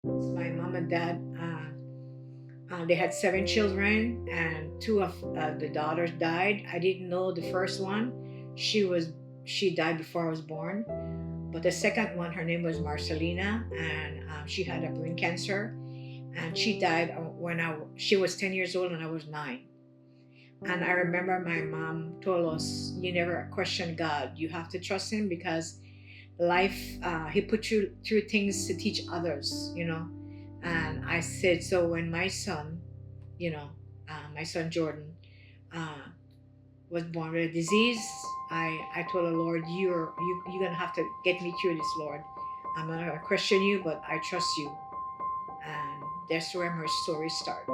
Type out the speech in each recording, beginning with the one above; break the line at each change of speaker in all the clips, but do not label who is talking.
My mom and dad, they had seven children, and two of the daughters died. I didn't know the first one. She was she died before I was born. But the second one, her name was Marcelina, and she had a brain cancer, and she died when she was 10 years old and I was 9. And I remember my mom told us, "You never question God. You have to trust Him because life, He put you through things to teach others, you know." And I said, so when my son, you know, my son Jordan, uh, was born with a disease, I told the Lord, you're gonna have to get me through this, Lord. I'm not gonna question you, but I trust you. And that's where my story started.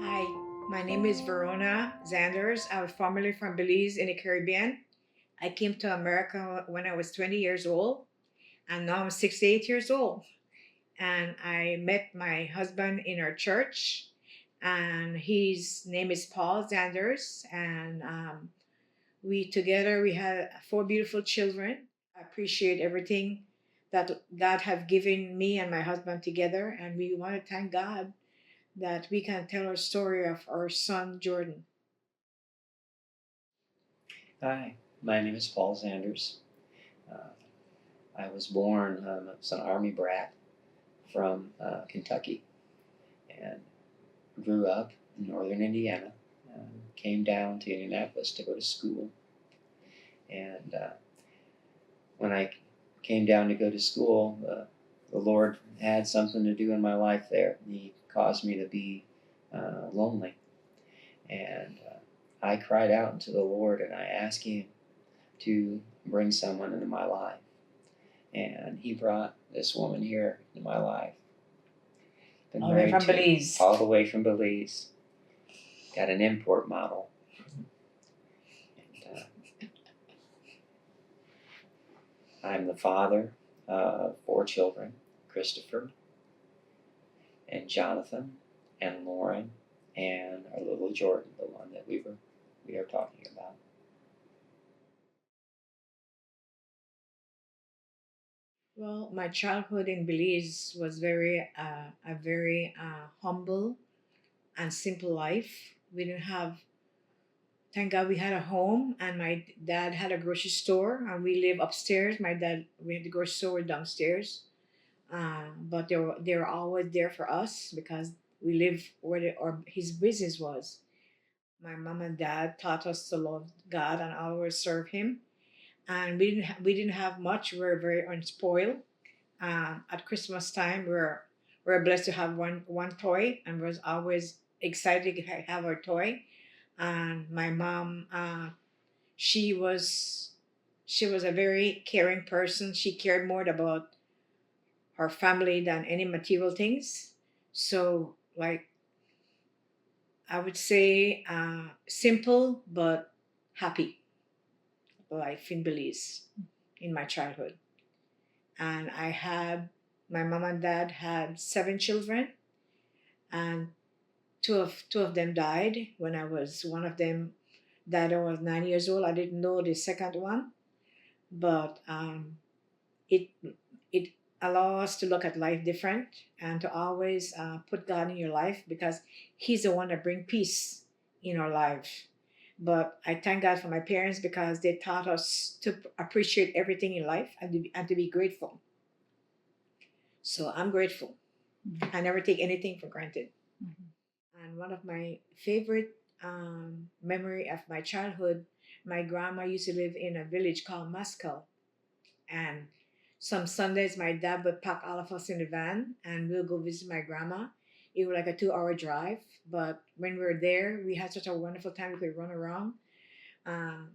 Hi, my name is Verona Xanders. I'm formerly from Belize in the Caribbean. I came to America when I was 20 years old, and now I'm 68 years old. And I met my husband in our church, and his name is Paul Xanders. And we had four beautiful children. I appreciate everything that God have given me and my husband together, and we want to thank God that we can tell our story of our son Jordan.
Hi, my name is Paul Xanders. Uh, I was born as an Army brat from Kentucky and grew up in northern Indiana. Came down to Indianapolis to go to school. And when I came down to go to school, the Lord had something to do in my life there. He caused me to be lonely. And I cried out to the Lord and I asked Him to bring someone into my life. And He brought this woman here in my life. Been
All the way
married
from
to
Belize.
all the way from Belize. Got an import model. And, I'm the father of four children: Christopher and Jonathan and Lauren and our little Jordan, the one that we are talking about.
Well, my childhood in Belize was a very humble and simple life. We didn't have, thank God, we had a home, and my dad had a grocery store, and we live upstairs. We had the grocery store downstairs, but they were always there for us because we live where or his business was. My mom and dad taught us to love God and always serve Him, and we didn't have much. We were very unspoiled. At Christmas time, we're blessed to have one toy, and was always excited to have our toy. And my mom, she was she was a very caring person. She cared more about her family than any material things. So, like, I would say, simple but happy life in Belize in my childhood. And my mom and dad had seven children, and two of them died when I was one of them died when I was 9 years old. I didn't know the second one, but it it allows us to look at life different and to always put God in your life because He's the one that bring peace in our life. But I thank God for my parents because they taught us to appreciate everything in life and to be grateful. So I'm grateful. I never take anything for granted. And one of my favorite memory of my childhood, my grandma used to live in a village called Muscular. And some Sundays, my dad would pack all of us in the van and we'll go visit my grandma. It was like a 2 hour drive. But when we were there, we had such a wonderful time. We could run around.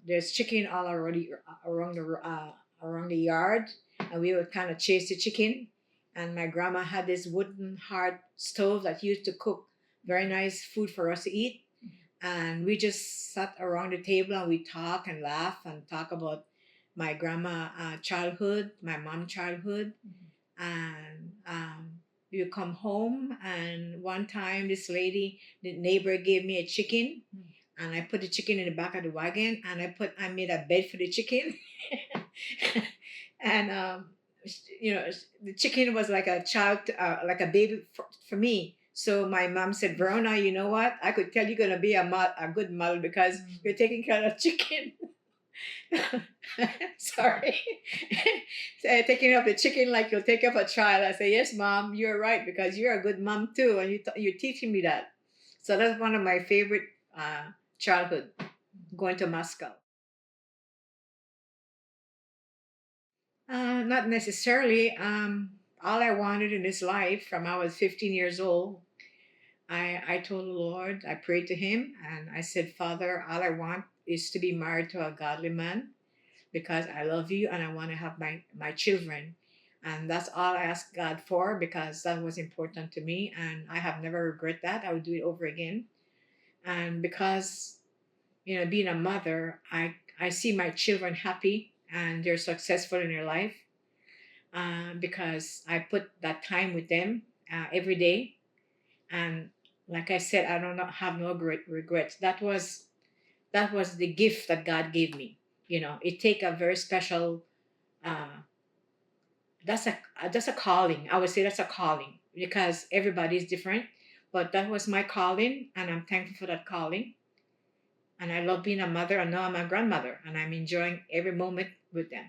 There's chicken all already around the yard, and we would kind of chase the chicken. And my grandma had this wooden hard stove that used to cook very nice food for us to eat. And we just sat around the table and we talk and laugh and talk about my grandma childhood, my mom childhood, and you come home, and one time this lady, the neighbor, gave me a chicken, and I put the chicken in the back of the wagon, and I made a bed for the chicken. And you know, the chicken was like a child, like a baby for me. So my mom said, Verona, you know what? I could tell you're gonna be a good mother because you're taking care of chicken. Sorry. So, taking up the chicken like you'll take up a child. I say, yes, mom, you're right because you're a good mom too, and you're teaching me that. So that's one of my favorite childhood, going to Moscow. Not necessarily. All I wanted in this life from I was 15 years old, I told the Lord, I prayed to Him, and I said, Father, all I want is to be married to a godly man because I love you and I want to have my children. And that's all I asked God for because that was important to me. And I have never regret that. I would do it over again. And because, being a mother, I see my children happy and they're successful in their life because I put that time with them every day. And like I said, I don't have no regrets. That was the gift that God gave me. It take a very special uh, that's a calling. I would say that's a calling because everybody is different, but that was my calling, and I'm thankful for that calling. And I love being a mother, and now I'm a grandmother, and I'm enjoying every moment with them.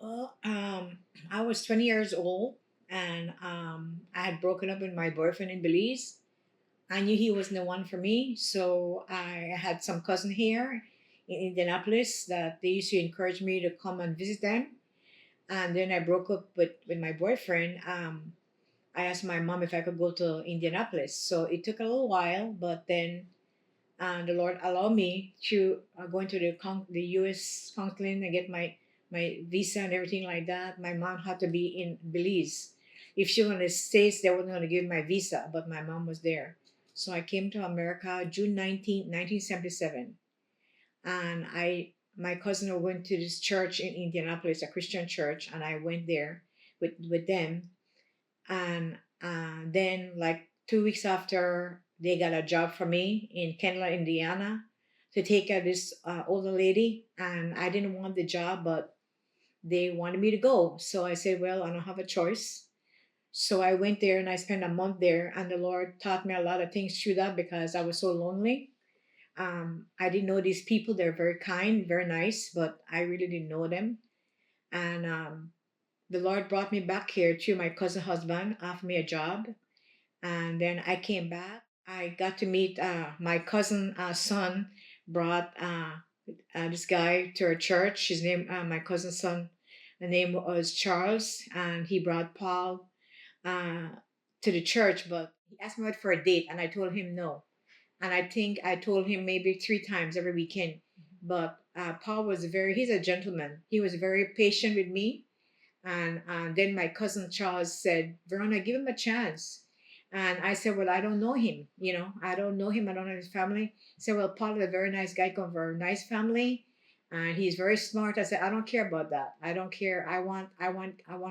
Well, I was 20 years old, and I had broken up with my boyfriend in Belize. I knew he wasn't the one for me, so I had some cousin here in Indianapolis that they used to encourage me to come and visit them. And then I broke up with my boyfriend. I asked my mom if I could go to Indianapolis. So it took a little while, but then the Lord allowed me to go into the U.S. consulate and get my visa and everything like that. My mom had to be in Belize. If she was in the States, they weren't going to give my visa, but my mom was there. So I came to America June 19th, 1977, and my cousin went to this church in Indianapolis, a Christian church, and I went there with them. And then, like 2 weeks after, they got a job for me in Kendall, Indiana, to take care of this older lady. And I didn't want the job, but they wanted me to go. So I said, well, I don't have a choice. So I went there and I spent a month there, and the Lord taught me a lot of things through that because I was so lonely. I didn't know these people. They're very kind, very nice, but I really didn't know them. And the Lord brought me back here to my cousin husband, offered me a job, and then I came back. I got to meet my cousin son. Brought this guy to our church. His name, my cousin's son, the name was Charles, and he brought Paul uh, to the church. But he asked me out for a date, and I told him no. And I think I told him maybe 3 times every weekend. But Paul was he's a gentleman. He was very patient with me. And then my cousin Charles said, Verona, give him a chance. And I said, well, I don't know him. I don't know him. I don't know his family. He said, well, Paul is a very nice guy, come from a nice family. And he's very smart. I said, I don't care about that. I don't care. I want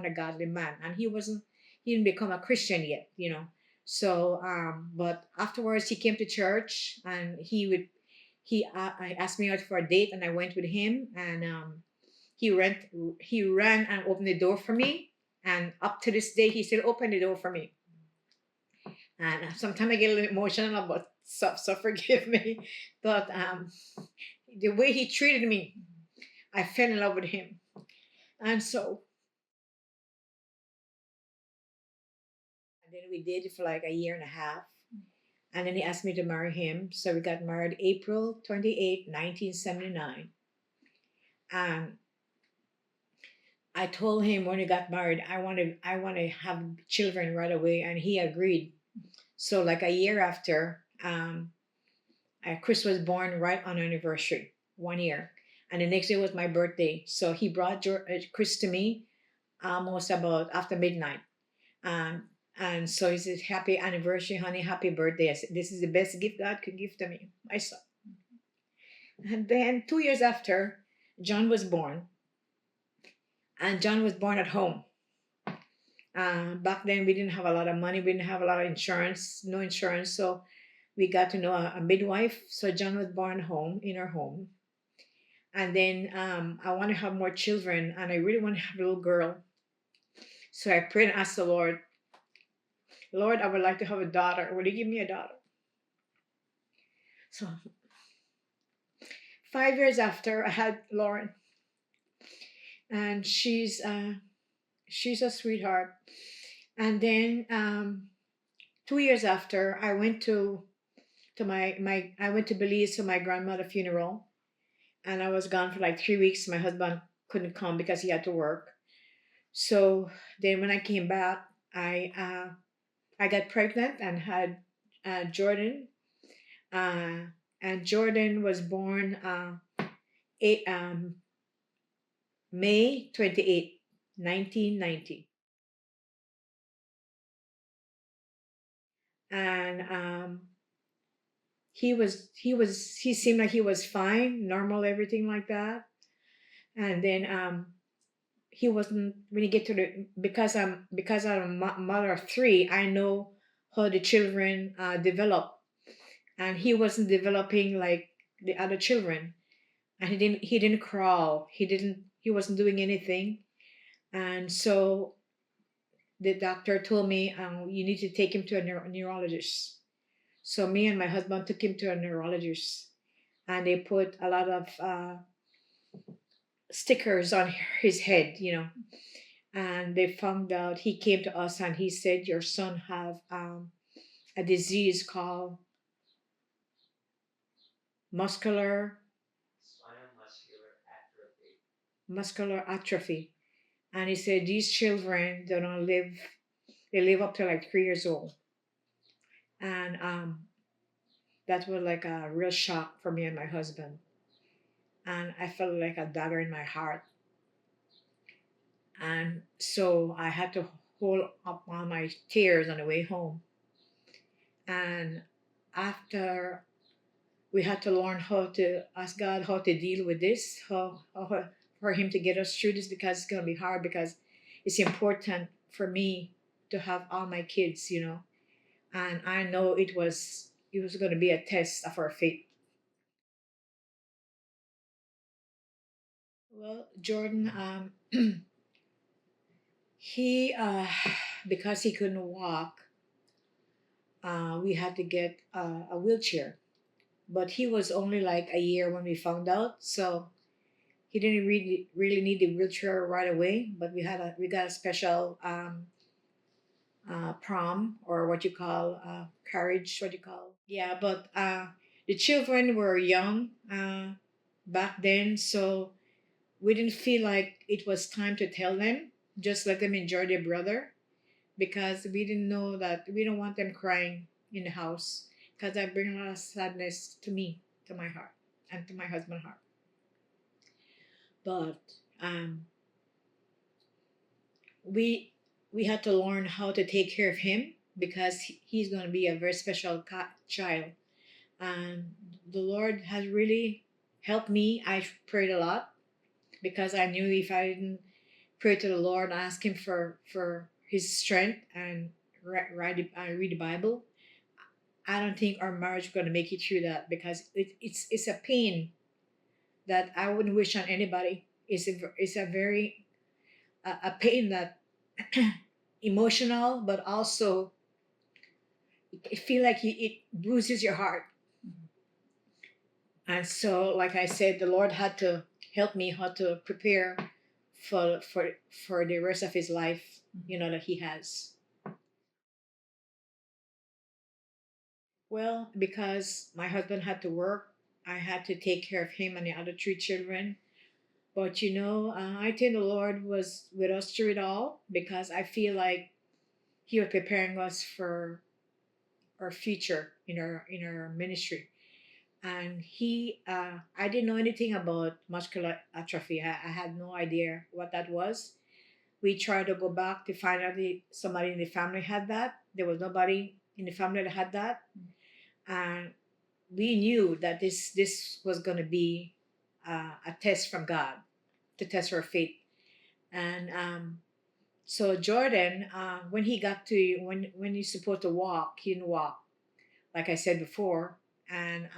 a godly man. And he didn't become a Christian yet. So, but afterwards he came to church, and I asked me out for a date, and I went with him, and he ran and opened the door for me, and up to this day he still opened the door for me. And sometimes I get a little emotional about stuff, so forgive me. But the way he treated me, I fell in love with him. And so, and then we dated for like a year and a half. And then he asked me to marry him. So we got married April 28th, 1979. And I told him when we got married, I want to have children right away, and he agreed. So like a year after, Chris was born right on anniversary, 1 year, and the next day was my birthday. So he brought Chris to me almost about after midnight, and so he said, "Happy anniversary, honey! Happy birthday!" I said, "This is the best gift God could give to me, my son." And then 2 years after John was born, and John was born at home. Back then, we didn't have a lot of money. We didn't have a lot of insurance, no insurance. So we got to know a midwife. So John was born home in our home. And then I want to have more children, and I really want to have a little girl. So I prayed and asked the Lord, Lord, I would like to have a daughter. Will you give me a daughter? So 5 years after, I had Lauren, and she's a sweetheart. And then 2 years after, I went to my I went to Belize to my grandmother's funeral, and I was gone for like 3 weeks. My husband couldn't come because he had to work. So then when I came back, I got pregnant and had Jordan. Uh, and Jordan was born eight, May 28th, 1990. And he seemed like he was fine, normal, everything like that. And then he wasn't when you get to the because I'm a mother of three. I know how the children develop, and he wasn't developing like the other children. And he didn't crawl. He wasn't doing anything. And so the doctor told me, you need to take him to a neurologist. So me and my husband took him to a neurologist, and they put a lot of stickers on his head, and they found out. He came to us and he said, your son have a disease called muscular muscular atrophy. And he said these children they live up to like 3 years old. And that was like a real shock for me and my husband. And I felt like a dagger in my heart. And so I had to hold up all my tears on the way home. And after we had to learn how to ask God how to deal with this, how for Him to get us through this, because it's going to be hard, because it's important for me to have all my kids, and I know it was going to be a test of our faith. Well, Jordan, he because he couldn't walk, we had to get a wheelchair. But he was only like a year when we found out, so he didn't really need the wheelchair right away. But we got a special prom, or what you call carriage, what you call, yeah. But the children were young back then, so we didn't feel like it was time to tell them. Just let them enjoy their brother, because we didn't know that we don't want them crying in the house, because that brings a lot of sadness to me, to my heart, and to my husband's heart. But um, we we had to learn how to take care of him, because he's going to be a very special child. And the Lord has really helped me. I prayed a lot, because I knew if I didn't pray to the Lord, ask Him for His strength and read the Bible, I don't think our marriage is going to make it through that, because it's a pain that I wouldn't wish on anybody. It's a very a pain that emotional, but also it feel like it bruises your heart. And so, like I said, the Lord had to help me how to prepare for the rest of his life, that he has. Well, because my husband had to work, I had to take care of him and the other three children. But I think the Lord was with us through it all, because I feel like He was preparing us for our future in our ministry. And I didn't know anything about muscular atrophy. I had no idea what that was. We tried to go back to find out if somebody in the family had that. There was nobody in the family that had that. And we knew that this was going to be a test from God, to test our faith. And so Jordan, when he got to when he's supposed to walk, he didn't walk, like I said before. And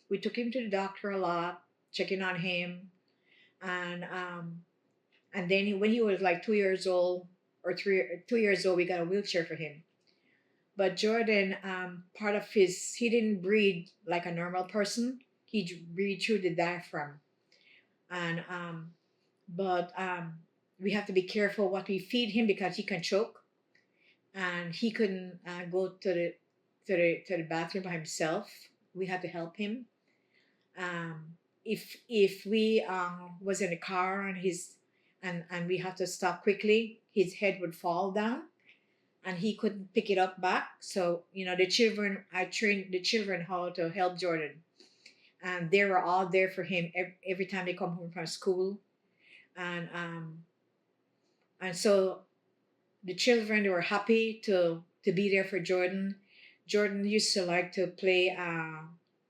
we took him to the doctor a lot, checking on him. And then when he was like 2 years old or 2 years old, we got a wheelchair for him. But Jordan, part of his, he didn't breathe like a normal person. He breathed through the diaphragm. And but we have to be careful what we feed him because he can choke, and he couldn't go to the bathroom by himself. We had to help him. If we was in a car and we had to stop quickly, his head would fall down and he couldn't pick it up back. So the children, I trained the children how to help Jordan, and they were all there for him every time they come home from school. And um and so the children, they were happy to be there for Jordan. Jordan used to like to play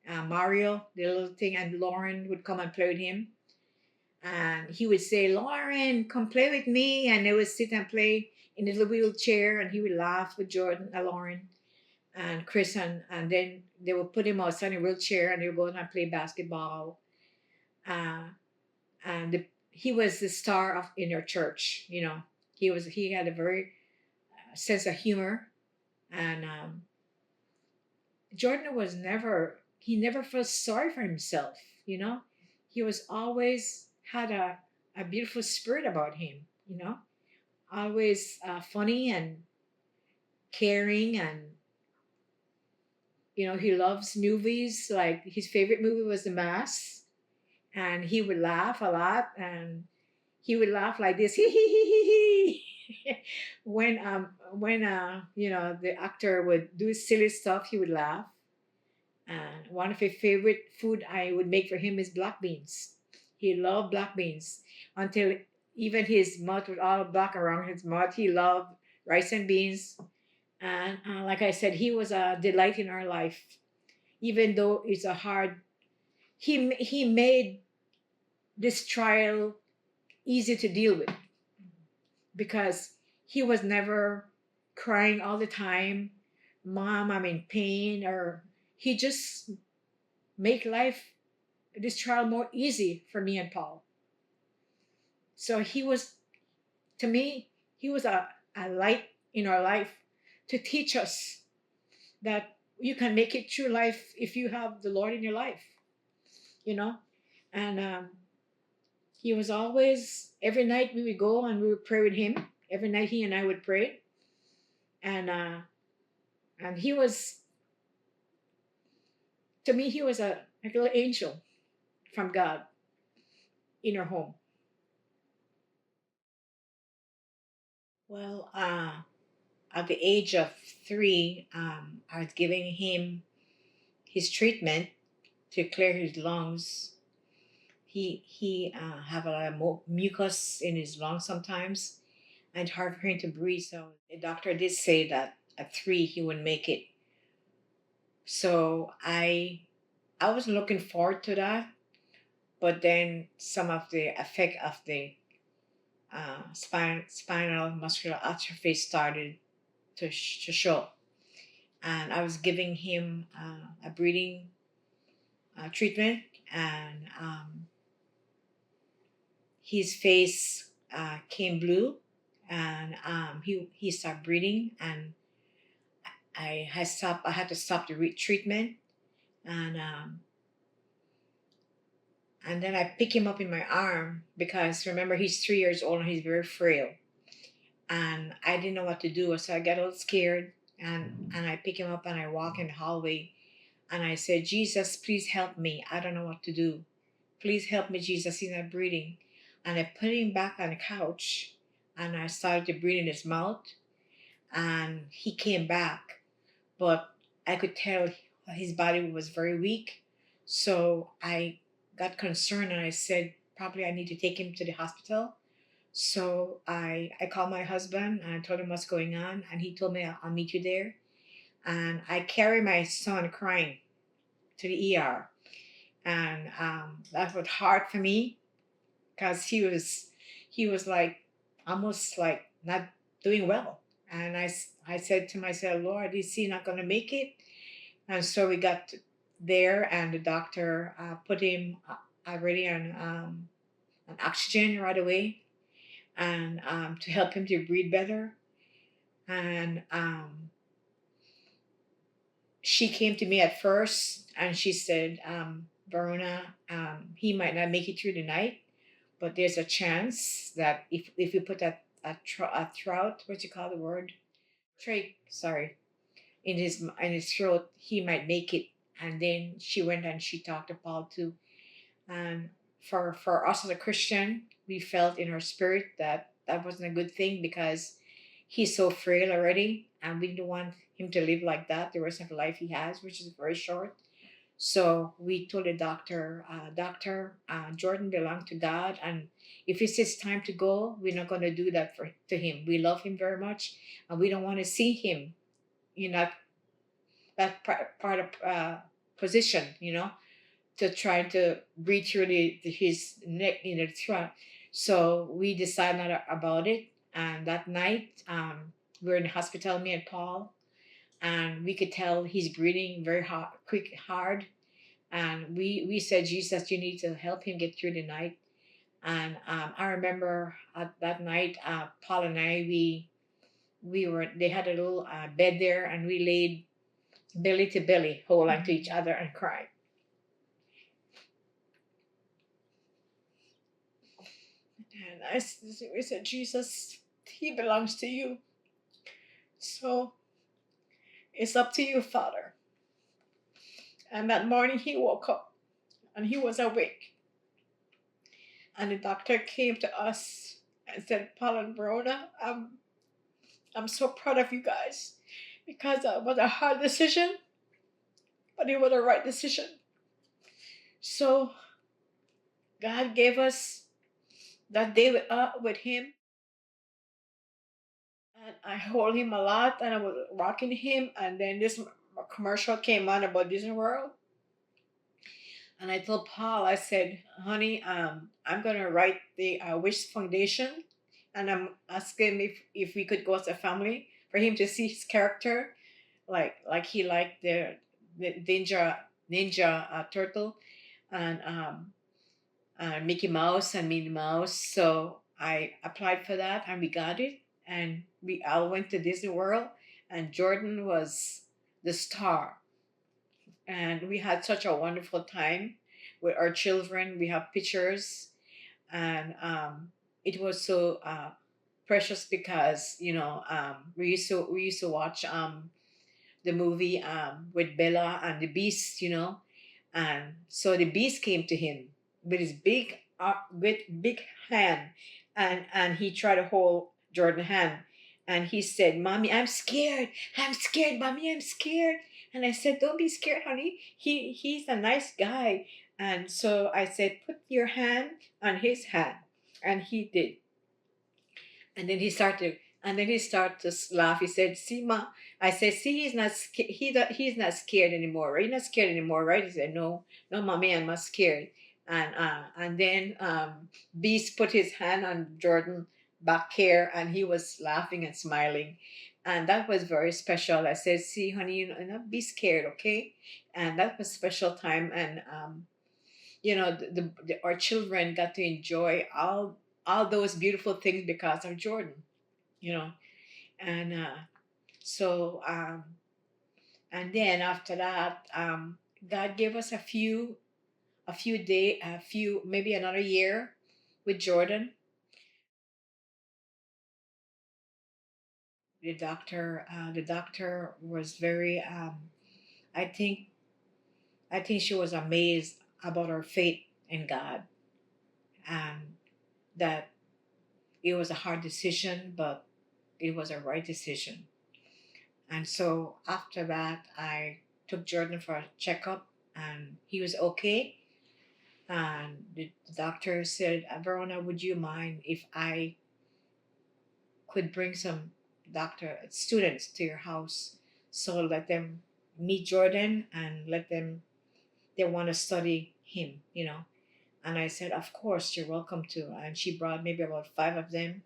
Mario, the little thing, and Lauren would come and play with him. And he would say, "Lauren, come play with me," and they would sit and play in the little wheelchair, and he would laugh with Jordan, Lauren, and Chris, and then they would put him outside in a wheelchair, and they would go and play basketball. Uh, and he was the star of in their church. He had a very sense of humor. And Jordan was never he never felt sorry for himself. He was always had a beautiful spirit about him. Always funny and caring. And he loves movies. Like his favorite movie was The Mask, and he would laugh a lot. And he would laugh like this, hee hee hee hee hee. When the actor would do silly stuff, he would laugh. And one of his favorite food I would make for him is black beans. He loved black beans until even his mouth was all black around his mouth. He loved rice and beans. And like I said, he was a delight in our life. Even though it's a hard, he made this trial easy to deal with because he was never crying all the time, "Mom, I'm in pain," or he just make life, this trial, more easy for me and Paul. So he was, to me, he was a light in our life to teach us that you can make it through life if you have the Lord in your life, you know. And he was always, every night we would go and we would pray with him. Every night he and I would pray. And he was, to me, he was a like a little angel from God in our home. Well, at the age of 3, I was giving him his treatment to clear his lungs. He have a lot of mucus in his lungs sometimes, and it's hard for him to breathe. So the doctor did say that at 3 he would make it. So I was looking forward to that, but then some of the effect of the spinal muscular atrophy started to show. And I was giving him a breathing treatment, and his face came blue, and he stopped breathing, and I had to stop the treatment. And then I pick him up in my arm because remember, he's 3 years old and he's very frail, and I didn't know what to do, so I got a little scared. And I pick him up and I walk in the hallway, and I said, "Jesus, please help me. I don't know what to do. Please help me, Jesus. He's not breathing." And I put him back on the couch, and I started to breathe in his mouth, and he came back. But I could tell his body was very weak. So I got concerned and I said, probably I need to take him to the hospital. So I called my husband and I told him what's going on, and he told me, "I'll meet you there." And I carried my son crying to the ER. And that was hard for me because he was like almost like not doing well. And I said to myself, Lord, is he not going to make it? And so we got there, and the doctor put him already on oxygen right away, and to help him to breathe better. And she came to me at first, and she said, Verona, he might not make it through the night, but there's a chance that if you put a throat, what you call the word, trach, sorry, in his throat, he might make it. And then she went and she talked to Paul too. And for us as a Christian, we felt in our spirit that that wasn't a good thing, because he's so frail already, and we didn't want him to live like that the rest of the life he has, which is very short. So we told the doctor, Doctor, Jordan belonged to God, and if it's his time to go, we're not going to do that to him. We love him very much, and we don't want to see him in that part of position, to try to breathe through his neck, the throat. So we decided about it, and that night, we were in the hospital, me and Paul, and we could tell he's breathing very hard, quick, hard. And we said, Jesus, you need to help him get through the night. And I remember that night, Paul and I, we were they had a little bed there, and we laid belly to belly, hold on to each other and cried. And we said, Jesus, he belongs to you. So it's up to you, Father. And that morning he woke up and he was awake. And the doctor came to us and said, Paul and Verona, I'm so proud of you guys, because it was a hard decision, but it was the right decision. So God gave us that day with him. And I hold him a lot, and I was rocking him. And then this commercial came on about Disney World. And I told Paul, I said, honey, I'm going to write the Wish Foundation. And I'm asking him if we could go as a family for him to see his character, like he liked the ninja turtle, and Mickey Mouse and Minnie Mouse. So I applied for that, and we got it. And we all went to Disney World, and Jordan was the star. And we had such a wonderful time with our children. We have pictures, and it was so precious, because we used to watch the movie with Bella and the Beast, and so the Beast came to him with his big hand, and he tried to hold Jordan's hand, and he said, "Mommy, I'm scared, Mommy, I'm scared." And I said, "Don't be scared, honey. He's a nice guy." And so I said, "Put your hand on his hand," and he did. And then he started to laugh. He said, "See, ma." I said, "See, he's not scared anymore. Right? He's not scared anymore, right?" He said, "No, no, mommy, I'm not scared." And then Beast put his hand on Jordan back here, and he was laughing and smiling, and that was very special. I said, "See, honey, not be scared, okay?" And that was a special time, and our children got to enjoy all those beautiful things because of Jordan, you know. And so and then after that, God gave us a few maybe another year with Jordan. The doctor was very I think she was amazed about our faith in God, and that it was a hard decision, but it was a right decision. And so after that, I took Jordan for a checkup, and he was okay. And the doctor said, Verona, would you mind if I could bring some doctor students to your house, so let them meet Jordan and let them, they want to study him, And I said, of course, you're welcome to. And she brought maybe about five of them.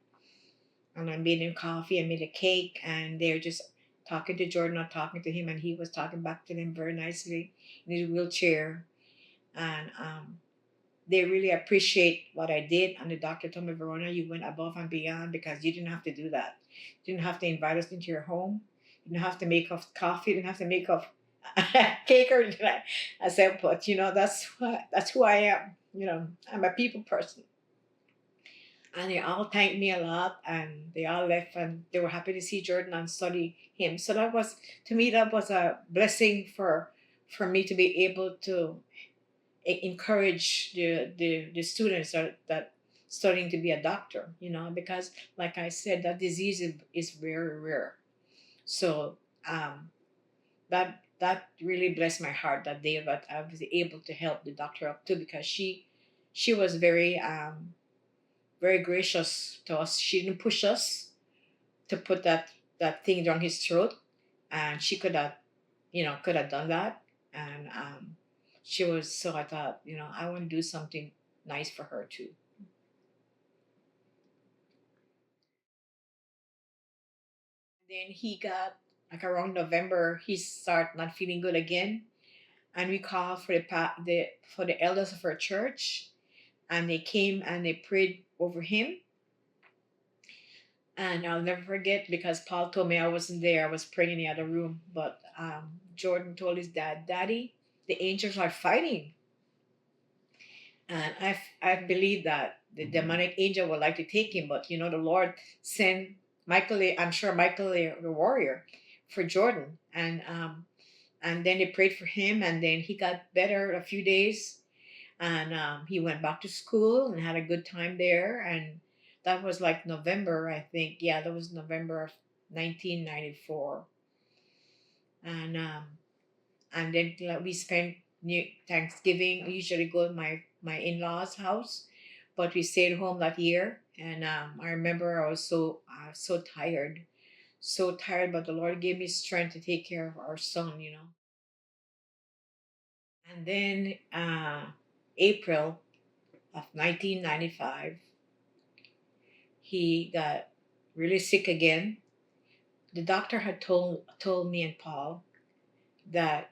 And I made him coffee, I made a cake, and they're just talking to Jordan, not talking to him, and he was talking back to them very nicely in his wheelchair. And they really appreciate what I did. And the doctor told me, Verona, you went above and beyond because you didn't have to do that. You didn't have to invite us into your home. You didn't have to make us coffee. You didn't have to make us cake or anything. I said, but that's who I am. I'm a people person. And they all thanked me a lot, and they all left, and they were happy to see Jordan and study him. So that was, to me, that was a blessing for me to be able to encourage the students that studying to be a doctor, because like I said, that disease is very rare. So that really blessed my heart that day, that I was able to help the doctor up too, because she was very gracious to us. She didn't push us to put that thing down his throat, and she could have done that. And she was, so I thought, I want to do something nice for her too. Then he got, like, around November, he started not feeling good again, and we called for the elders of our church, and they came and they prayed over him. And I'll never forget, because Paul told me, I wasn't there, I was praying in the other room, but Jordan told his dad, Daddy, the angels are fighting. And I believe that the demonic angel would like to take him, but the Lord sent Michael. I'm sure Michael, the warrior, for Jordan, and then they prayed for him, and then he got better a few days, and he went back to school and had a good time there, and that was like November, I think. Yeah, that was November of 1994, and then, like, we spent Thanksgiving. I usually go to my in-laws' house, but we stayed home that year. And I remember I was so tired, so tired. But the Lord gave me strength to take care of our son. And then April of 1995, he got really sick again. The doctor had told me and Paul that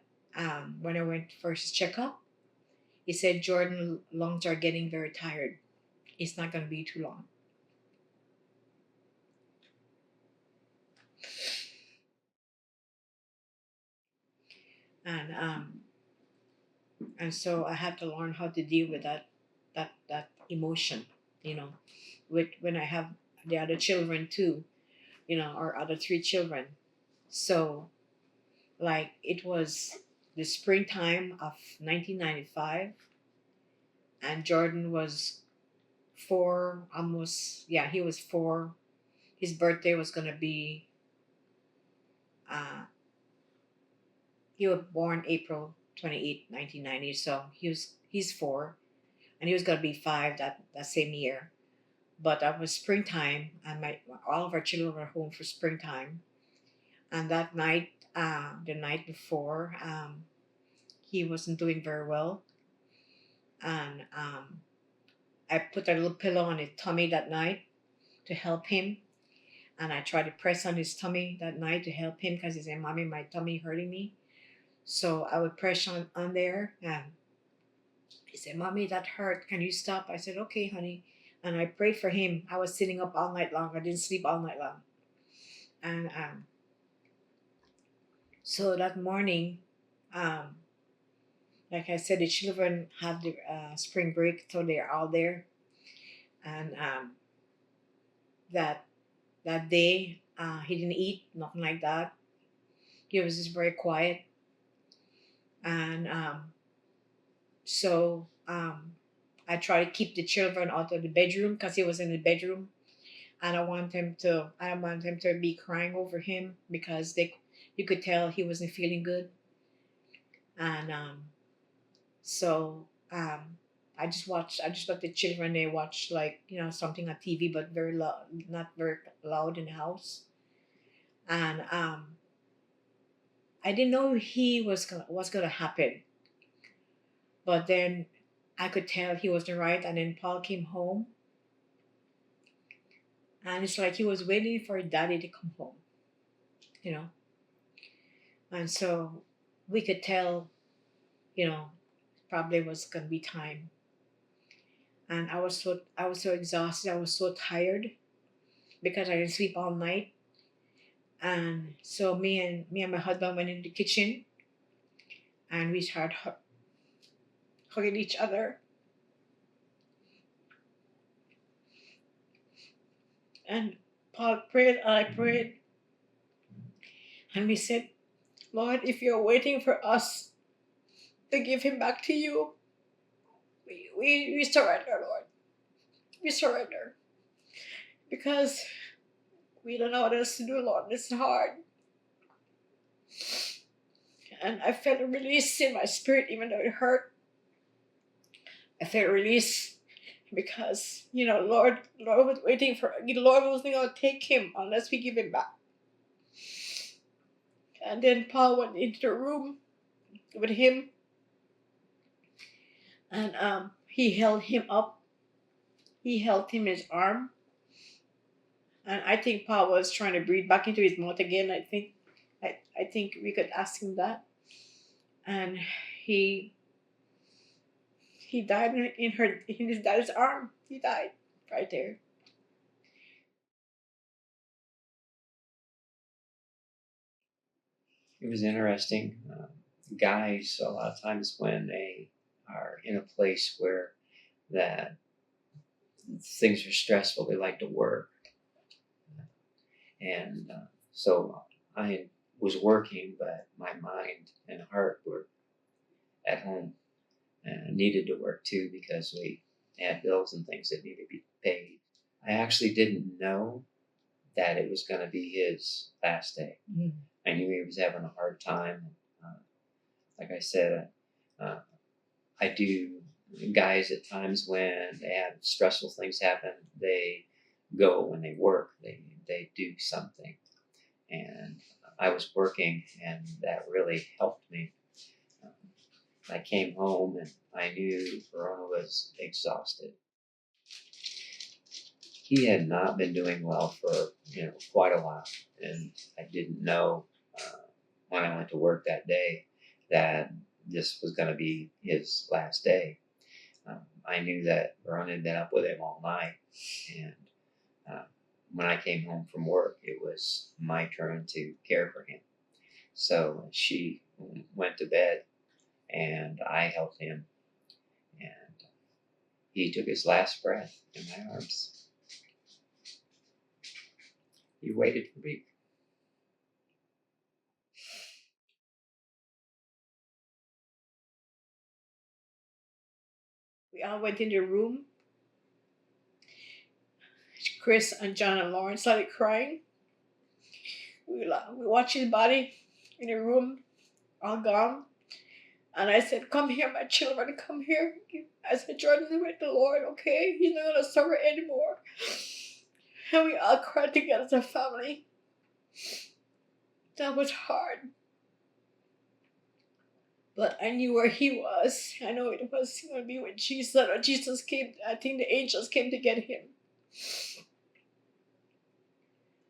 when I went for his checkup, he said, Jordan, lungs are getting very tired. It's not going to be too long. And so I had to learn how to deal with that emotion, you know, with when I have the other children too, our other three children. So, like, it was the springtime of 1995, and Jordan was 4, almost, yeah, he was 4. His birthday was going to be uh, he was born April 28th, 1990. So he's 4, and he was gonna be 5 that same year. But that was springtime, and all of our children were home for springtime. And that night, the night before, he wasn't doing very well, and I put a little pillow on his tummy that night to help him, and I tried to press on his tummy that night to help him because he said, "Mommy, my tummy hurting me." So I would press on there, and he said, Mommy, that hurt. Can you stop? I said, Okay, honey. And I prayed for him. I was sitting up all night long. I didn't sleep all night long. And so that morning, um, like I said, the children have the spring break, so they're all there. And that that day, he didn't eat, nothing like that. He was just very quiet. And so I try to keep the children out of the bedroom because he was in the bedroom. I don't want him to be crying over him because you could tell he wasn't feeling good. And so I just let the children, they watch, like, something on TV, but very loud, not very loud in the house. And I didn't know he was gonna what's gonna happen. But then I could tell he wasn't right. And then Paul came home, and it's like he was waiting for daddy to come home, you know. And so we could tell, you know, probably was gonna be time. And I was so exhausted. I was so tired because I didn't sleep all night. And so me and my husband went in the kitchen and we started hugging each other. And Paul prayed and I prayed. And we said, Lord, if you're waiting for us to give him back to you, we surrender, Lord. We surrender. Because we don't know what else to do, Lord. It's hard. And I felt a release in my spirit, even though it hurt. I felt a release because, Lord was waiting for, Lord wasn't going to take him unless we give him back. And then Paul went into the room with him, and he held him up. He held him in his arm, and I think Paul was trying to breathe back into his mouth again. I think we could ask him that, and he he died in his dad's arm. He died right there.
It was interesting. Guys, a lot of times when they are in a place where that things are stressful, they like to work. And so I was working, but my mind and heart were at home and I needed to work too because we had bills and things that needed to be paid. I actually didn't know that it was going to be his last day.
Mm.
I knew he was having a hard time. Like I said, uh, I do guys at times when they have stressful things happen, they go when they work, they do something. And I was working, and that really helped me. I came home and I knew Verona was exhausted. He had not been doing well for quite a while, and I didn't know when I went to work that day that this was going to be his last day. I knew that Verona had been up with him all night, and uh, when I came home from work, it was my turn to care for him. So she went to bed, and I helped him, and he took his last breath in my arms. He waited for me.
We all went in the room. Chris and John and Lauren started crying. We watched his body in the room, all gone. And I said, "Come here, my children, come here." I said, "Jordan is with the Lord, okay? He's not going to suffer anymore." And we all cried together as a family. That was hard. But I knew where he was. I know it was going to be with Jesus. Or Jesus came, I think the angels came to get him.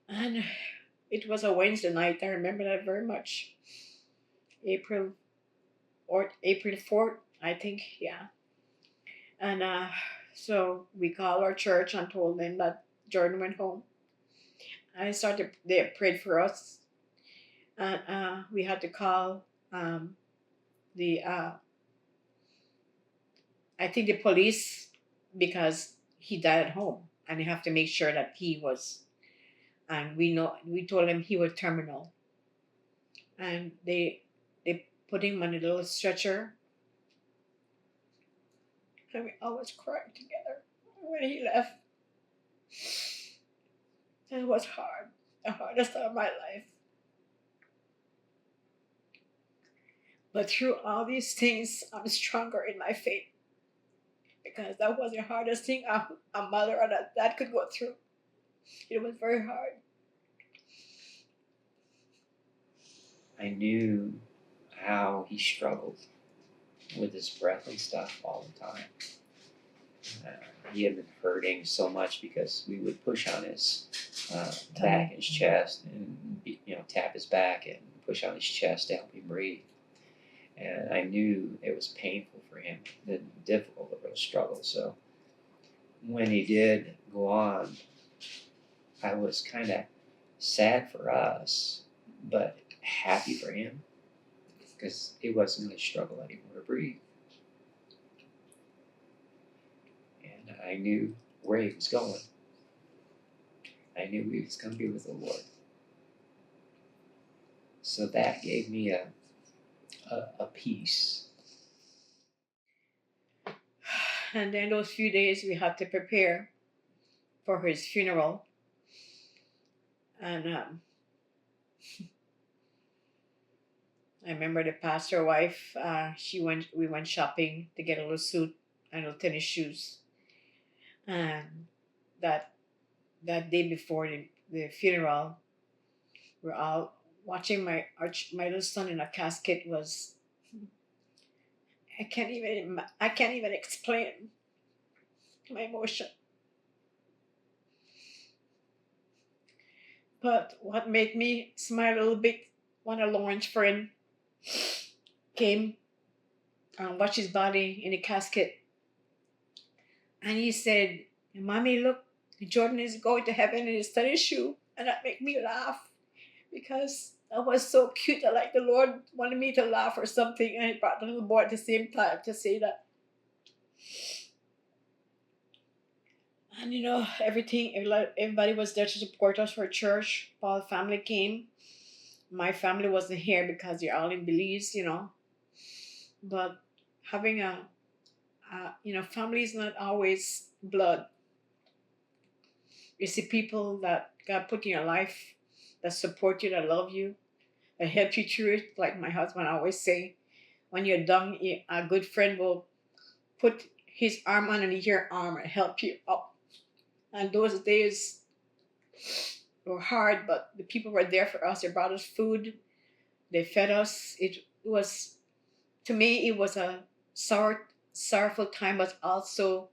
And it was a Wednesday night. I remember that very much. April April 4th, I think, yeah. And so we called our church and told them that Jordan went home. They prayed for us. And we had to call the, I think the police because he died at home. And they have to make sure that he was, and we told him he was terminal. And they put him on a little stretcher. And we always cried together when he left. And it was hard, the hardest of my life. But through all these things, I'm stronger in my faith because that was the hardest thing a mother or a dad could go through. It was very hard.
I knew how he struggled. with his breath and stuff all the time. He had been hurting so much because we would push on his back and his chest, and tap his back and push on his chest to help him breathe. And I knew it was painful for him, and difficult, a real struggle. So when he did go on, I was kind of sad for us, but happy for him because it wasn't really a struggle anymore to breathe. And I knew where he was going. I knew he was going to be with the Lord. So that gave me a peace.
And then those few days we had to prepare for his funeral. And I remember the pastor wife, we went shopping to get a little suit and little tennis shoes. And that day before the funeral, we're all watching my little son in a casket. Was I can't even explain my emotion. But what made me smile a little bit, one of Lauren's friend came and watched his body in the casket, and he said, "Mommy, look, Jordan is going to heaven in his tennis shoe," and that made me laugh because I was so cute. I like the Lord wanted me to laugh or something, and he brought the little boy at the same time to say that. And everybody was there to support us for church. Paul family came. My family wasn't here because they're all in Belize. But having family is not always blood. You see people that God put in your life that support you, that love you, that help you through it. Like my husband always say, when you're down, a good friend will put his arm underneath your arm and help you up. And those days were hard, but the people were there for us. They brought us food. They fed us. It was, to me, it was a sorrowful time, but also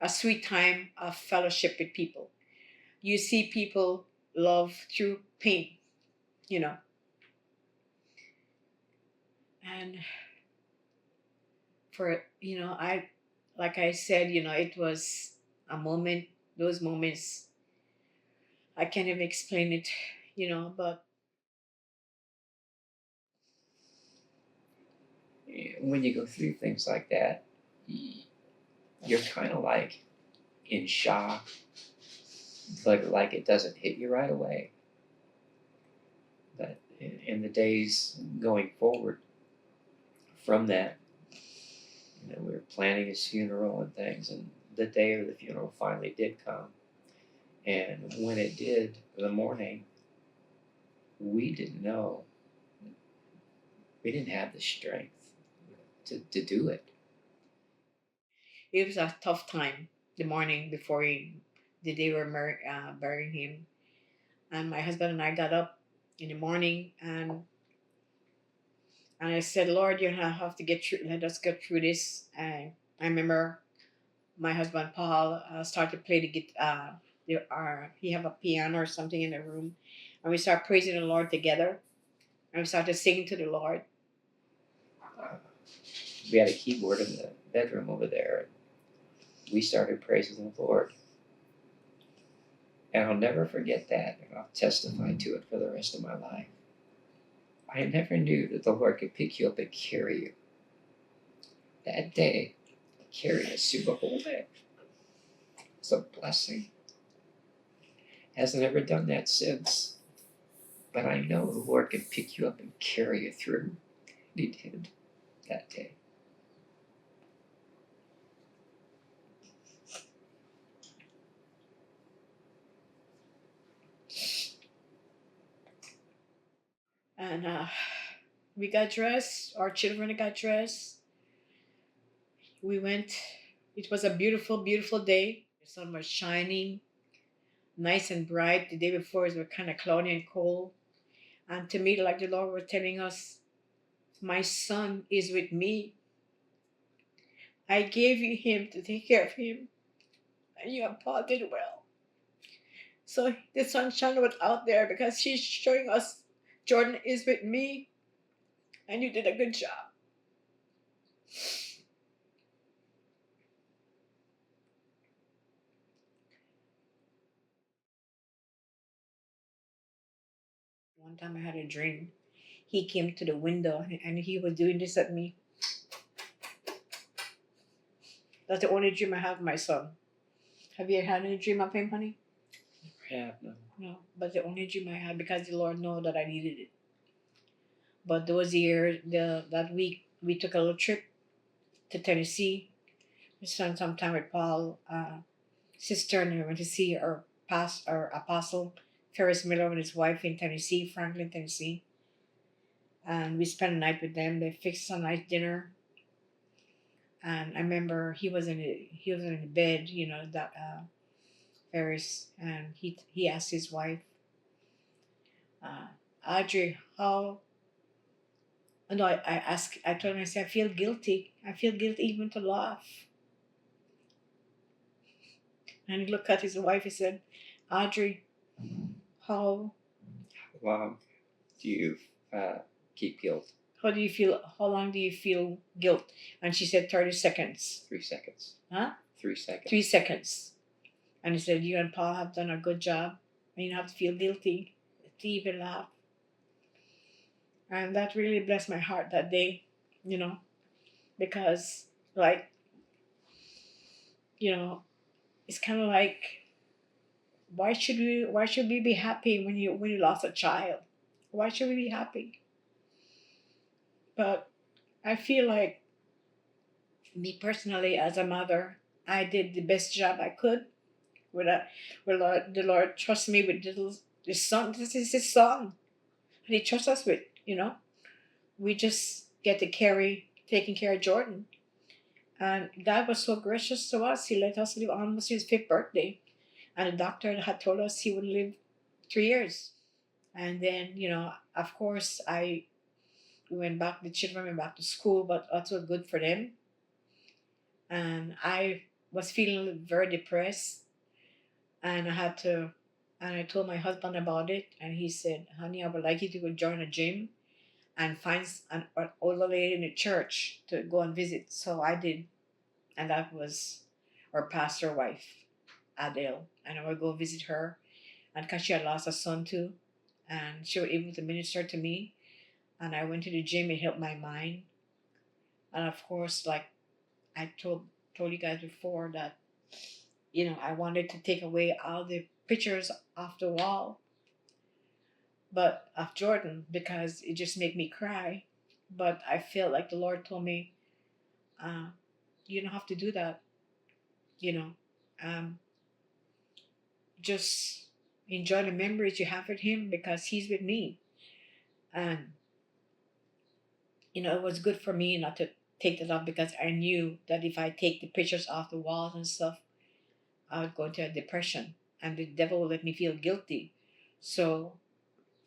a sweet time of fellowship with people. You see people love through pain, you know. And I, like I said, it was a moment, those moments, I can't even explain it, but
When you go through things like that, you're kind of like in shock, like it doesn't hit you right away. But in the days going forward from that, we were planning his funeral and things, and the day of the funeral finally did come. And when it did, in the morning, we didn't know. We didn't have the strength to do it.
it was a tough time the morning before the day we're burying him. And my husband and I got up in the morning, and I said, Lord, have to get through. Let us get through this. And I remember my husband Paul started to play the guitar. He have a piano or something in the room, and we start praising the Lord together, and we started singing to the Lord.
Uh, we had a keyboard in the bedroom over there, and we started praising the Lord. And I'll never forget that, and I'll testify to it for the rest of my life. I never knew that the Lord could pick you up and carry you. That day, He carried us through the whole day. It's a blessing. Hasn't ever done that since. But I know the Lord can pick you up and carry you through. And He did that day.
And we got dressed. Our children got dressed. We went. It was a beautiful, beautiful day. The sun was shining, nice and bright. The day before it was kind of cloudy and cold. And to me, like the Lord was telling us, My son is with me. I gave you him to take care of him, and you and Paul did well. So the sunshine was out there because she's showing us Jordan is with me, and you did a good job. One time I had a dream. He came to the window and he was doing this at me. That's the only dream I have of my son. Have you had any dream of him, honey?
Yeah, no.
No, but the only dream I had because the Lord know that I needed it. But those years, that week, we took a little trip to Tennessee. We spent some time with Paul, sister, and we went to see our apostle, Ferris Miller, and his wife in Tennessee, Franklin, Tennessee. And we spent a night with them. They fixed a nice dinner. And I remember he was in the bed, that Ferris, and he asked his wife, uh, Audrey, how? No, I told him, I said, I feel guilty. I feel guilty even to laugh. And he looked at his wife. He said, Audrey, how
Wow. Do you keep guilt?
how do you feel? How long do you feel guilt? And she said 30 seconds.
3 seconds.
Huh?
3 seconds.
3 seconds. And he said, you and Paul have done a good job, and you don't have to feel guilty to even laugh. And that really blessed my heart that day, you know, because like, you know, it's kind of like, why should we be happy when you lost a child? Why should we be happy? But I feel like, me personally, as a mother, I did the best job I could. With that, the Lord trusts me with this son. This is His son, and He trusts us with. We just get to taking care of Jordan, and God was so gracious to us. He let us live almost his fifth birthday, and the doctor had told us he would live 3 years. And then, of course, we went back. The children went back to school, but that was good for them. And I was feeling very depressed, and I told my husband about it, and he said, "Honey, I would like you to go join a gym and find an older lady in the church to go and visit." So I did, and that was our pastor wife, Adele, and I would go visit her, and because she had lost a son too, and she was able to minister to me, and I went to the gym. It helped my mind, and of course, like I told you guys before that I wanted to take away all the pictures off the wall, but of Jordan because it just made me cry. But I feel like the Lord told me, uh, you don't have to do that. You know, um, just enjoy the memories you have with Him because He's with me, and it was good for me not to take that off because I knew that if I take the pictures off the walls and stuff, I would go into a depression, and the devil would let me feel guilty. So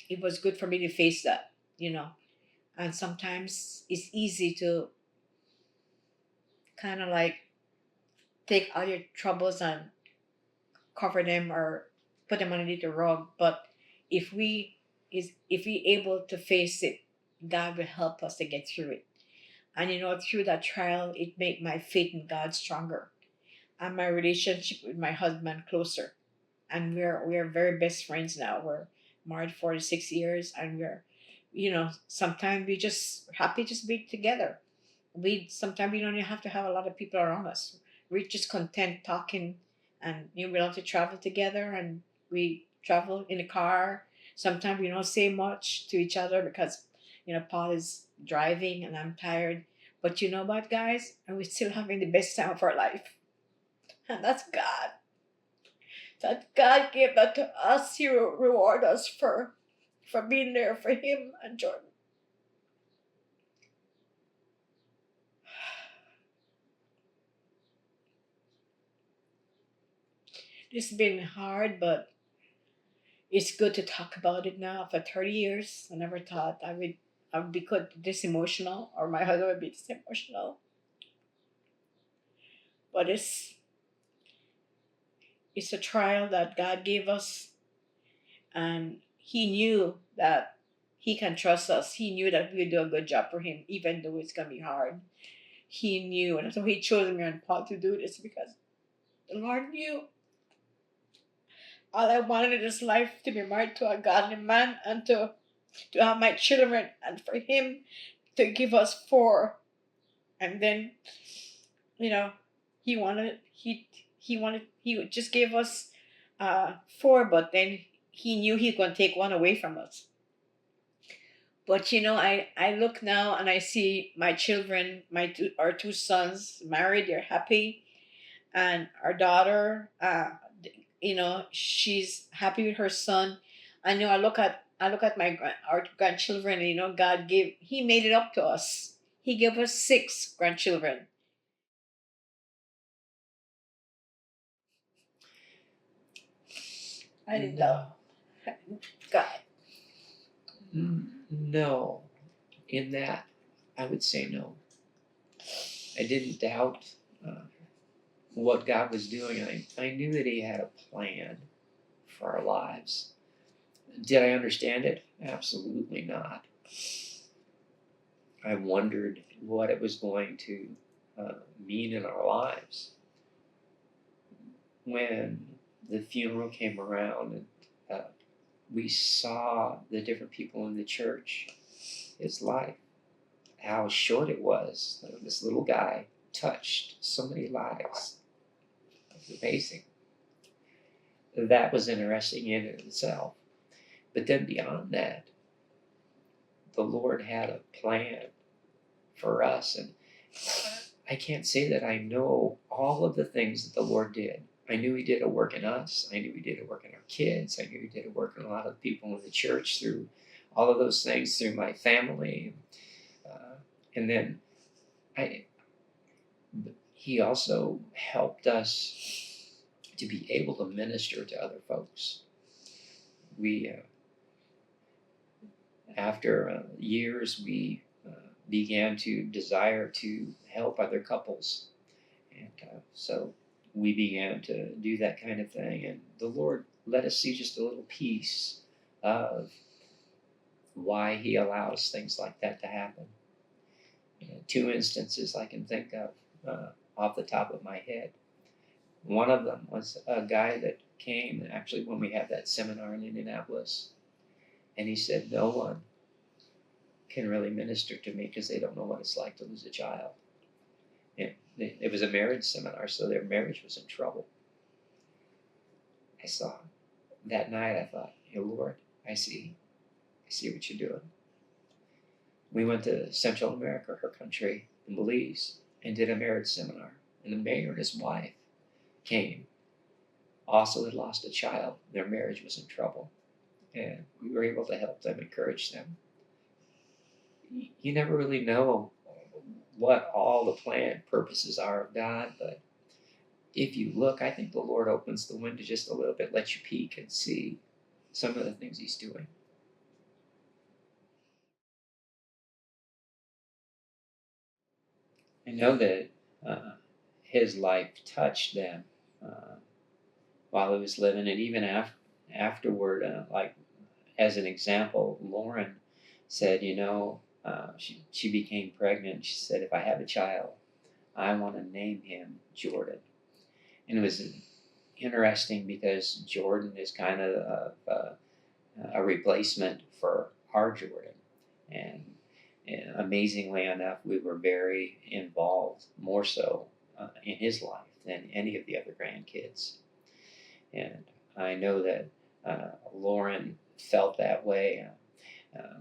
it was good for me to face that, and sometimes it's easy to kind of like take all your troubles and cover them or put them underneath the rug. But if we able to face it, God will help us to get through it. And through that trial, it made my faith in God stronger and my relationship with my husband closer. And we're very best friends now. We're married 46 years, and sometimes we just happy just be together. We sometimes we don't even have to have a lot of people around us. We're just content talking, and we love to travel together, and we travel in the car. Sometimes we don't say much to each other because Paul is driving and I'm tired. But you know what, guys? And we're still having the best time of our life, and that's God. That God gave that to us. He will reward us for being there for Him and Jordan. It's been hard, but it's good to talk about it now. For 30 years, I never thought I would. I would be this emotional, or my husband would be this emotional. But it's a trial that God gave us, and He knew that He can trust us. He knew that we'd do a good job for Him, even though it's gonna be hard. He knew, and so He chose me and Paul to do this because the Lord knew all I wanted in this life to be married to a godly man and to have my children, and for Him to give us four. And then, you know, He wanted He just gave us four, but then He knew He could take one away from us. But I look now and I see my children, our two sons married, they're happy, and our daughter, she's happy with her son. I know I look at our grandchildren, and He made it up to us. He gave us six grandchildren. I didn't know. God.
No, in that, I would say no. I didn't doubt uh, what God was doing. I knew that He had a plan for our lives. Did I understand it? Absolutely not. I wondered what it was going to mean in our lives. When the funeral came around and we saw the different people in the church, his life, how short it was. This little guy touched so many lives. It was amazing. That was interesting in itself. But then beyond that, the Lord had a plan for us. And I can't say that I know all of the things that the Lord did. I knew He did a work in us. I knew He did a work in our kids. I knew He did a work in a lot of people in the church through all of those things, through my family. And then He also helped us to be able to minister to other folks. We, after years, we began to desire to help other couples. And so we began to do that kind of thing. And the Lord let us see just a little piece of why He allows things like that to happen. Two instances I can think of off the top of my head. One of them was a guy that came, actually, when we had that seminar in Indianapolis, and he said, no one can really minister to me because they don't know what it's like to lose a child. And it was a marriage seminar, so their marriage was in trouble. I saw that night, I thought, Lord, I see what you're doing. We went to Central America, her country, in Belize, and did a marriage seminar. And the mayor and his wife came, also had lost a child. Their marriage was in trouble. And we were able to help them, encourage them. You never really know what all the planned purposes are of God, but if you look, I think the Lord opens the window just a little bit, lets you peek and see some of the things He's doing. I know that His life touched them while He was living, and even afterward, like as an example, Lauren said, she became pregnant. She said, if I have a child, I want to name him Jordan. And it was interesting because Jordan is kind of a replacement for our Jordan. And amazingly enough, we were very involved, more so in his life than any of the other grandkids. And I know that Lauren felt that way.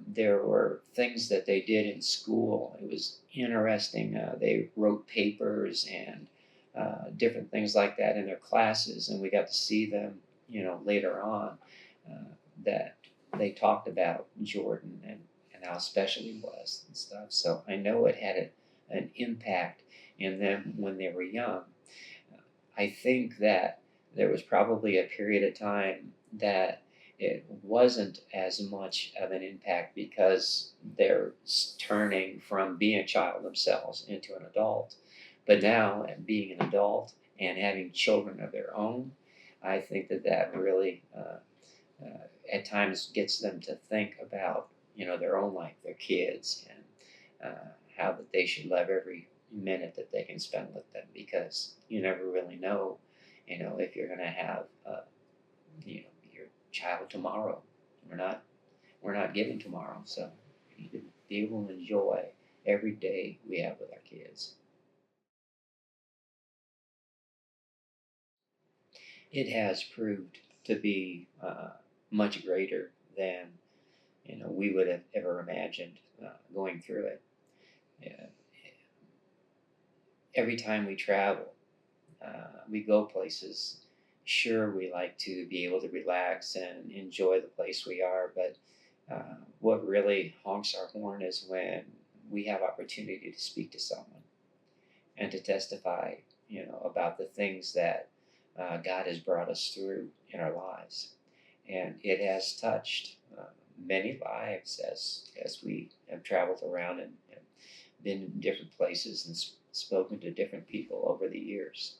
There were things that they did in school. It was interesting. They wrote papers and different things like that in their classes, and we got to see them, later on, that they talked about Jordan and how special he was and stuff. So I know it had an impact in them when they were young. I think that there was probably a period of time that it wasn't as much of an impact because they're turning from being a child themselves into an adult. But now, and being an adult and having children of their own, I think that that really at times gets them to think about their own life, their kids, and how that they should love every minute that they can spend with them, because you never really know, if you're going to have your child tomorrow. We're not given tomorrow, so we need to be able to enjoy every day we have with our kids. It has proved to be much greater than we would have ever imagined going through it. Yeah. Every time we travel, we go places. Sure, we like to be able to relax and enjoy the place we are, but what really honks our horn is when we have opportunity to speak to someone and to testify, about the things that God has brought us through in our lives, and it has touched many lives as we have traveled around and been in different places and spoken to different people over the years.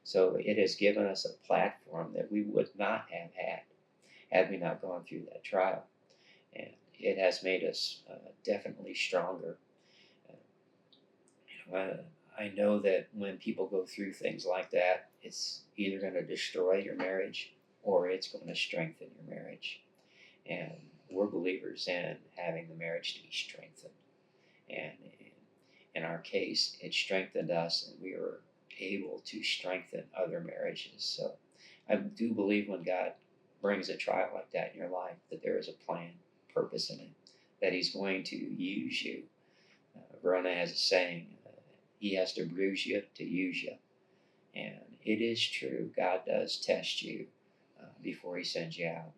So it has given us a platform that we would not have had we not gone through that trial, and it has made us definitely stronger. Uh, I know that when people go through things like that, it's either going to destroy your marriage or it's going to strengthen your marriage. And we're believers in having the marriage to be strengthened. And in our case, it strengthened us, and we were able to strengthen other marriages. So I do believe when God brings a trial like that in your life, that there is a plan, purpose in it, that He's going to use you. Verona has a saying, He has to bruise you to use you. And it is true, God does test you before He sends you out.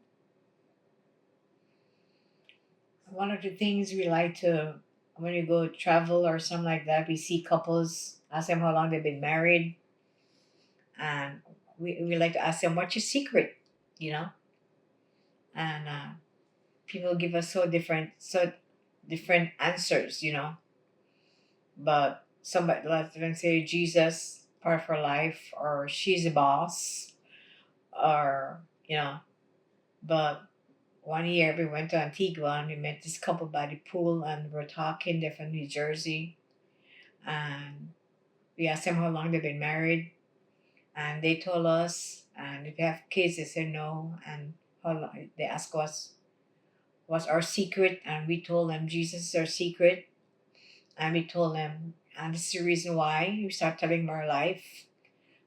One of the things we like to, when we go travel or something like that, we see couples, ask them how long they've been married, and we like to ask them, what's your secret, you know? And people give us so different answers, But somebody let them say Jesus, part of her life, or she's a boss, or But one year we went to Antigua and we met this couple by the pool and we're talking. They're from New Jersey, and we asked them how long they've been married, and they told us. And if they have kids, they said no. And how long, they asked us what's our secret, and we told them Jesus is our secret. And we told them, and this is the reason why we start telling them our life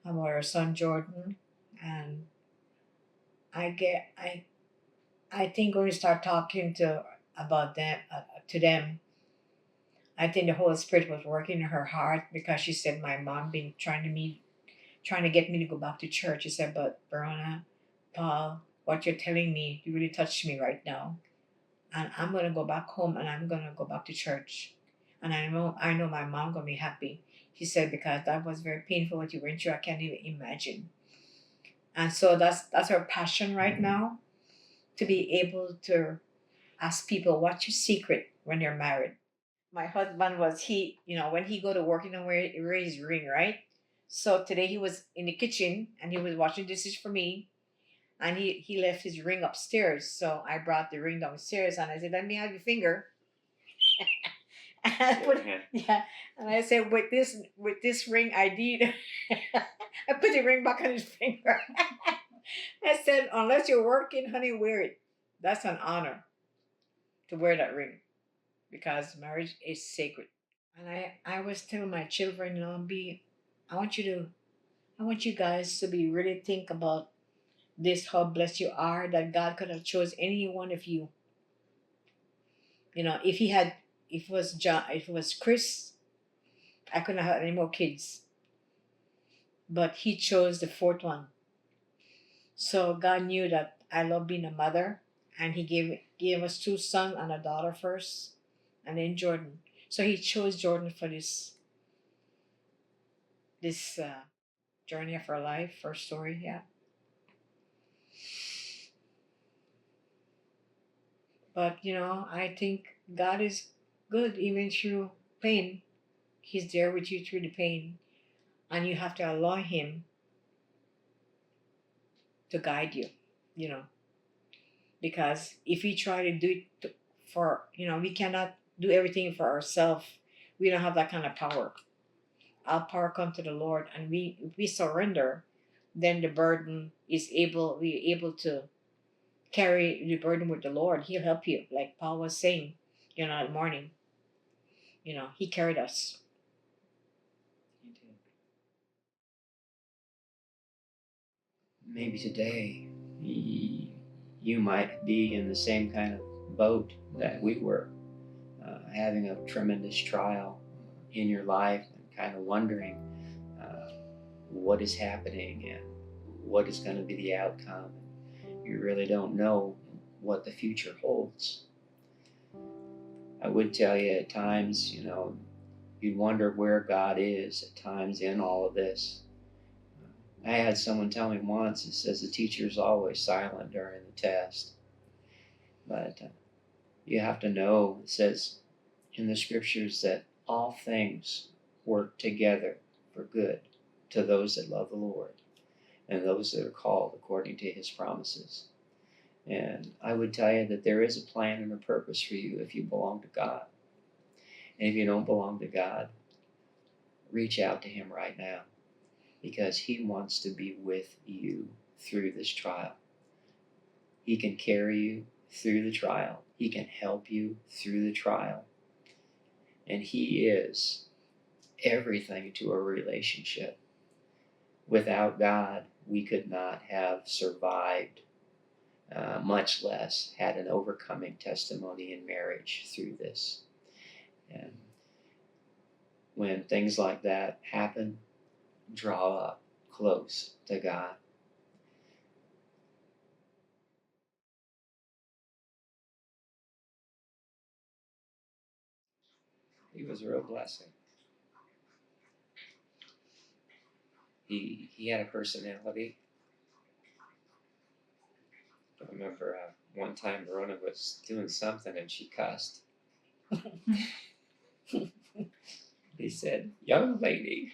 about our son Jordan. And I get I think when we start talking to about them to them, I think the Holy Spirit was working in her heart, because she said my mom been trying to get me to go back to church. She said, but Verona, Paul, what you're telling me, you really touched me right now, and I'm gonna go back home and I'm gonna go back to church, and I know my mom gonna be happy. She said, because that was very painful what you went through. I can't even imagine. And so that's our passion right now, to be able to ask people what's your secret when you're married. My husband was when he go to work, wear his ring, right? So today he was in the kitchen and he was washing dishes for me, and he left his ring upstairs. So I brought the ring downstairs and I said, let me have your finger. And I put, yeah, and I said, with this ring I did. I put the ring back on his finger. I said, unless you're working, honey, wear it. That's an honor to wear that ring, because marriage is sacred. And I always tell my children, I want you to, I want you guys to be really think about this, how blessed you are that God could have chose any one of you. If he had, if it was John, if it was Chris, I couldn't have had any more kids. But he chose the fourth one. So God knew that I love being a mother, and He gave us two sons and a daughter first, and then Jordan. So He chose Jordan for this journey of our life, our story. Yeah. But I think God is good even through pain. He's there with you through the pain, and you have to allow Him to guide you. You know, because if we try to do it for we cannot do everything for ourselves. We don't have that kind of power. Our power come to the Lord, and if we surrender, then the burden is we're able to carry the burden with the Lord. He'll help you, like Paul was saying, that morning. He carried us.
Maybe today you might be in the same kind of boat that we were, having a tremendous trial in your life and kind of wondering what is happening and what is going to be the outcome. You really don't know what the future holds. I would tell you at times, you'd wonder where God is at times in all of this. I had someone tell me once, it says the teacher is always silent during the test. But you have to know, it says in the scriptures that all things work together for good to those that love the Lord and those that are called according to His promises. And I would tell you that there is a plan and a purpose for you if you belong to God. And if you don't belong to God, reach out to Him right now, because He wants to be with you through this trial. He can carry you through the trial. He can help you through the trial. And He is everything to a relationship. Without God, we could not have survived, much less had an overcoming testimony in marriage through this. And when things like that happen, draw up close to God. He was a real blessing. He had a personality. I remember one time Verona was doing something and she cussed. He said, "Young lady."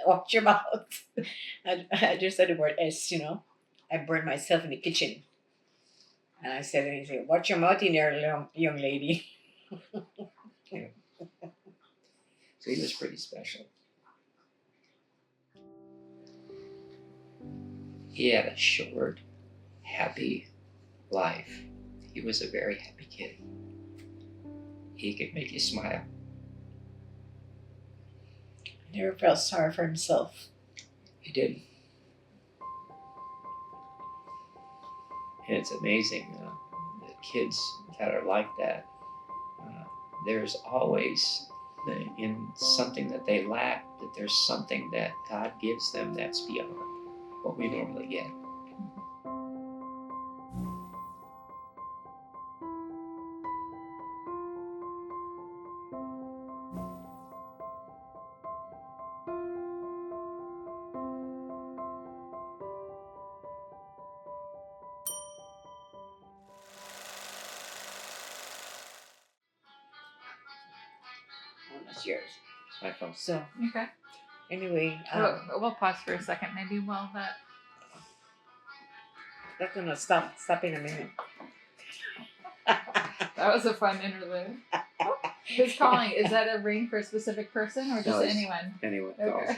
Watch your mouth. I just said the word S. I burned myself in the kitchen, and I said, and he said, "Watch your mouth in there, young lady."
Yeah. So he was pretty special. He had a short, happy life. He was a very happy kid. He could make you smile.
Never felt sorry for himself.
He didn't. And it's amazing that kids that are like that, there's always in something that they lack, that there's something that God gives them that's beyond what we normally get.
That's yours.
It's my phone.
So
Okay.
anyway,
We'll pause for a second, maybe while that.
that's gonna stop in a minute.
That was a fun interlude. Who's calling? Is that a ring for a specific person or just
No,
anyone?
Anyone
Okay.
calls.